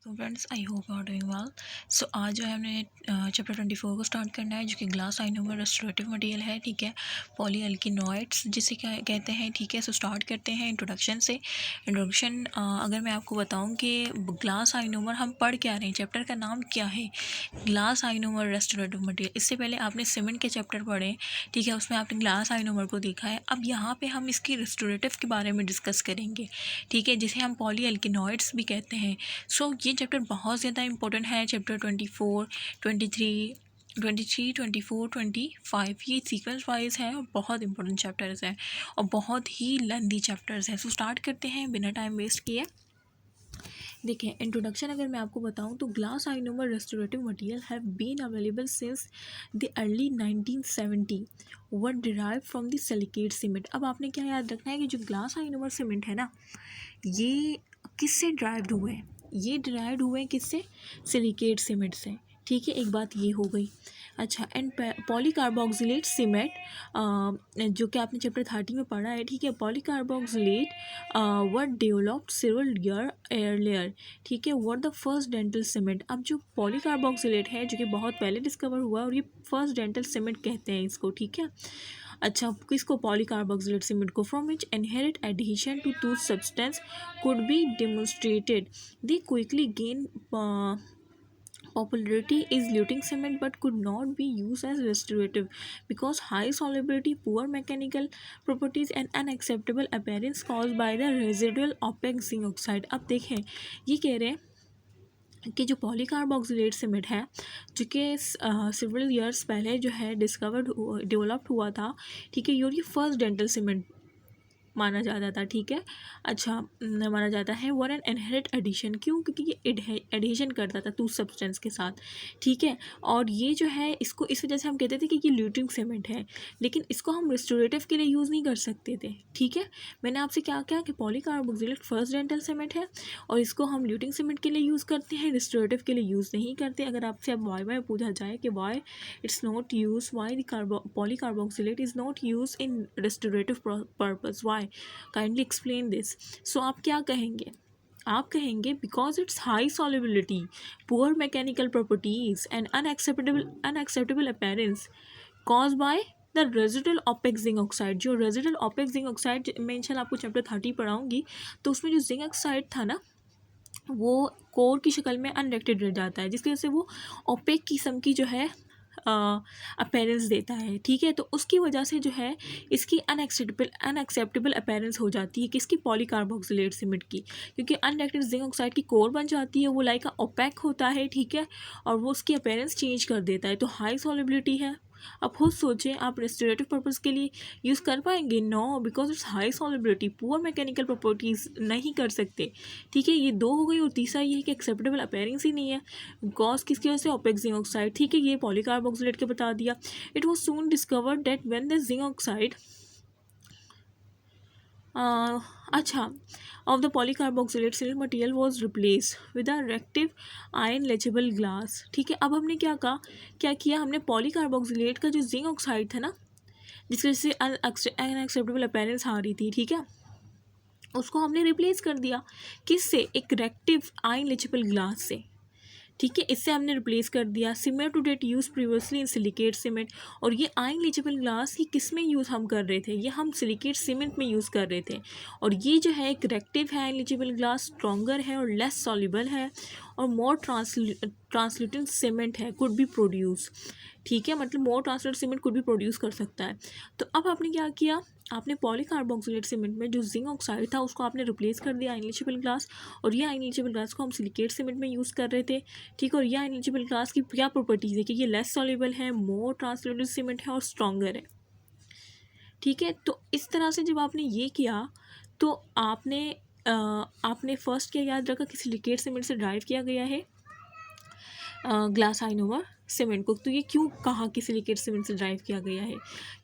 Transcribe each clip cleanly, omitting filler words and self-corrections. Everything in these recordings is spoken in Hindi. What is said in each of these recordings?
तो friends I hope you are doing well. So आज जो है हमने चैप्टर 24 को स्टार्ट करना है, जो कि ग्लास आइनोमर रेस्टोरेटिव मटेरियल है। ठीक है, पॉली अल्किनॉइड्स जिसे क्या कहते हैं। ठीक है, सो स्टार्ट करते हैं इंट्रोडक्शन से। इंट्रोडक्शन अगर मैं आपको बताऊं कि ग्लास आइनोमर हम पढ़ क्या रहे हैं, चैप्टर का नाम क्या है, ग्लास आइनोमर रेस्टोरेटिव मटेरियल। इससे पहले आपने सीमेंट के चैप्टर पढ़े, ठीक है, उसमें आपने ग्लास आइनोमर को देखा है। अब यहाँ पे हम इसकी रेस्टोरेटिव के बारे में डिस्कस करेंगे, ठीक है, जिसे हम पॉली अल्किनॉइड्स भी कहते हैं। सो ये चैप्टर बहुत ज़्यादा इंपॉर्टेंट है। चैप्टर 24, 23, 23, 24, 25 ये सीक्वेंस वाइज है और बहुत इंपॉर्टेंट चैप्टर्स हैं और बहुत ही लेंथी चैप्टर्स हैं। सो स्टार्ट करते हैं बिना टाइम वेस्ट किए। देखिए, इंट्रोडक्शन अगर मैं आपको बताऊं तो glass ionomer restorative material have been available since the early 1970 were derive from the silicate cement. अब आपने क्या याद रखना है कि जो ग्लास आइनोमर सीमेंट है ना, ये किससे ड्राइव्ड हुए हैं, ये ड्राइव्ड हुए हैं किससे, सिलिकेट सीमेंट से। ठीक है, एक बात ये हो गई। अच्छा, एंड पॉलीकार्बोक्सिलेट सीमेंट जो कि आपने चैप्टर 30 में पढ़ा है। ठीक है, पॉलीकार्बोक्सिलेट वर डेवलप्ड सेवरल ईयर एयरलेयर। ठीक है, were the first dental cement. अब जो पॉलीकार्बोक्सिलेट है जो कि बहुत पहले डिस्कवर हुआ और ये फर्स्ट डेंटल सीमेंट कहते हैं इसको। ठीक है, अच्छा, किसको, पॉलीकार्बोक्सिलेट सीमेंट को, from which inherent adhesion to tooth substance could be demonstrated. They quickly gain popularity is luting cement but could not be used as restorative because high solubility, poor mechanical properties and unacceptable appearance caused by the residual opaque zinc oxide। अब देखें, ये कह रहे हैं कि जो पॉलीकार्बोक्सिलेट सीमेंट है जो कि सिवरल ईयर्स पहले जो है डेवलप्ड हुआ था। ठीक है, ये फर्स्ट डेंटल सीमेंट माना जाता था। ठीक है, अच्छा, माना जाता है वर एन इनहेरिट एडिशन। क्यों, क्योंकि ये एडिशन करता था टूथ सब्सटेंस के साथ। ठीक है, और ये जो है इसको इस वजह से हम कहते थे कि ये ल्यूटिंग सीमेंट है, लेकिन इसको हम रेस्टोरेटिव के लिए यूज़ नहीं कर सकते थे। ठीक है, मैंने आपसे क्या क्या कि पॉलीकार्बोक्सिलेट फर्स्ट डेंटल सीमेंट है और इसको हम ल्यूटिंग सीमेंट के लिए यूज़ करते हैं, रेस्टोरेटिव के लिए यूज़ नहीं करते। अगर आपसे अब वाई पूछा जाए कि why it's not use, why the polycarboxylate is not use in restorative purpose, why, kindly explain this. So आप क्या कहेंगे, आप कहेंगे because it's high solubility, poor mechanical properties and unacceptable appearance cause by the residual opaque zinc oxide. जो रेजिडुअल ओपेक जिंक ऑक्साइड मैं इंशाल्लाह आपको चैप्टर 30 पढ़ाऊंगी, तो उसमें जो जिंक ऑक्साइड था ना, वो कोर की शक्ल में अनरेक्टेड रह जाता है, जिसकी वजह से वो ओपेक किस्म की जो है अपीयरेंस देता है। ठीक है, तो उसकी वजह से जो है इसकी अनएक्सेप्टेबल अपीयरेंस हो जाती है किसकी, पॉलीकार्बोक्सिलेट सीमेंट की, क्योंकि अनरेक्टेड जिंक ऑक्साइड की कोर बन जाती है, वो लाइक ओपेक होता है। ठीक है, और वो उसकी अपीयरेंस चेंज कर देता है, तो हाई सॉल्युबिलिटी है। अब खुद सोचें, आप रेस्टोरेटिव पर्पज़ के लिए यूज़ कर पाएंगे, no, because it's high solubility, poor mechanical properties नहीं कर सकते। ठीक है, ये दो हो गई, और तीसरा ये है कि एक्सेप्टेबल अपीयरेंस ही नहीं है, गॉस किसकी वजह से, ओपेक जिंक ऑक्साइड। ठीक है, ये पॉलीकार्बोक्सिलेट के बता दिया। It was soon discovered that when the zinc oxide अच्छा of the polycarboxylate silicon material was replaced with a reactive iron leachable glass। ठीक है, अब हमने क्या किया, हमने पॉलीकार्बोक्सिलेट का जो जिंक ऑक्साइड था ना, जिसकी वजह से अनएक्सेप्टेबल अपीयरेंस आ रही थी, ठीक है, उसको हमने रिप्लेस कर दिया किससे, एक रेक्टिव आयन लेचेबल ग्लास से। ठीक है, इससे हमने रिप्लेस कर दिया, similar to that used previously in silicate cement. और ये आयन लीचेबल ग्लास ये किस में यूज़ हम कर रहे थे, ये हम सिलिकेट सीमेंट में यूज़ कर रहे थे। और ये जो है एक रेक्टिव है आयन लीचेबल ग्लास, स्ट्रॉन्गर है और लेस सॉल्युबल है और मोर ट्रांसल्यूटेंट सीमेंट है, कुड बी प्रोड्यूस। ठीक है, मतलब मोर ट्रांसल्यूटेंट सीमेंट कुड भी प्रोड्यूस कर सकता है। तो अब आपने क्या किया, आपने पॉलीकार्बोक्सिलेट सीमेंट में जो जिंक ऑक्साइड था उसको आपने रिप्लेस कर दिया आयन लीचेबल ग्लास, और ये आयन लीचेबल ग्लास को हम सिलिकेट सीमेंट में यूज़ कर रहे थे। ठीक है, और ये आयन लीचेबल ग्लास की क्या प्रॉपर्टीज़ है कि ये लेस सॉल्युबल है, मोर ट्रांसल्यूटेंट सीमेंट है और स्ट्रॉन्गर है। ठीक है, तो इस तरह से जब आपने ये किया तो आपने फर्स्ट क्या याद रखा कि सिलिकेट सीमेंट से ड्राइव किया गया है ग्लास आइनोमर सीमेंट को। तो ये क्यों कहा कि सिलिकेट सीमेंट से ड्राइव किया गया है,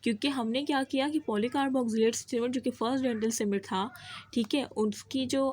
क्योंकि हमने क्या किया कि पॉलीकार्बोक्सिलेट सीमेंट जो कि फर्स्ट डेंटल सीमेंट था, ठीक है, उसकी जो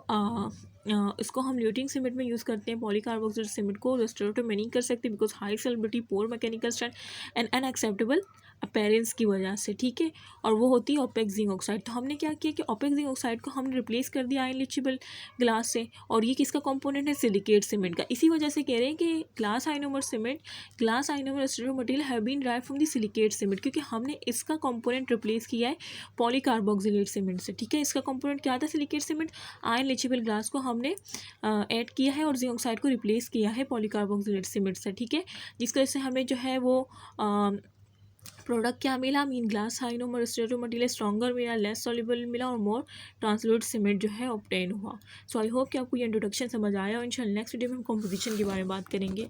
इसको हम ल्यूटिंग सीमेंट में यूज़ करते हैं। पॉलीकार्बोक्सिलेट सीमेंट को रेस्टोरेटिव में नहीं कर सकते because high solubility, poor mechanical strength and unacceptable appearance की वजह से, ठीक है, और वो होती है ओपेक जिंक ऑक्साइड। तो हमने क्या किया कि ओपेक जिंक ऑक्साइड को हमने रिप्लेस कर दिया अनलीचेबल ग्लास से, और ये किसका कंपोनेंट है, सिलिकेट सीमेंट का। इसी वजह से कह रहे हैं कि glass ionomer cement, glass ionomer stereo material have been drive from the silicate cement, क्योंकि हमने इसका कंपोनेंट रिप्लेस किया है पॉलीकार्बोक्सिलेट सीमेंट से, ठीक है। इसका कंपोनेंट क्या था, सिलिकेट सीमेंट। अनलीचेबल ग्लास को हमने ऐड किया है और जिंक ऑक्साइड को रिप्लेस किया है पॉलीकार्बोक्सिलेट सीमेंट से, ठीक है, जिसकी वजह से हमें जो है वो प्रोडक्ट क्या मिला, mean glass ionomer stereo material stronger मिला, लेस सॉल्युबल मिला और मोर ट्रांसलूट सीमेंट जो है ऑब्टेन हुआ। सो आई होप कि आपको ये इंट्रोडक्शन समझ आया, और इंशाल्लाह नेक्स्ट वीडियो में हम कंपोजिशन के बारे में बात करेंगे।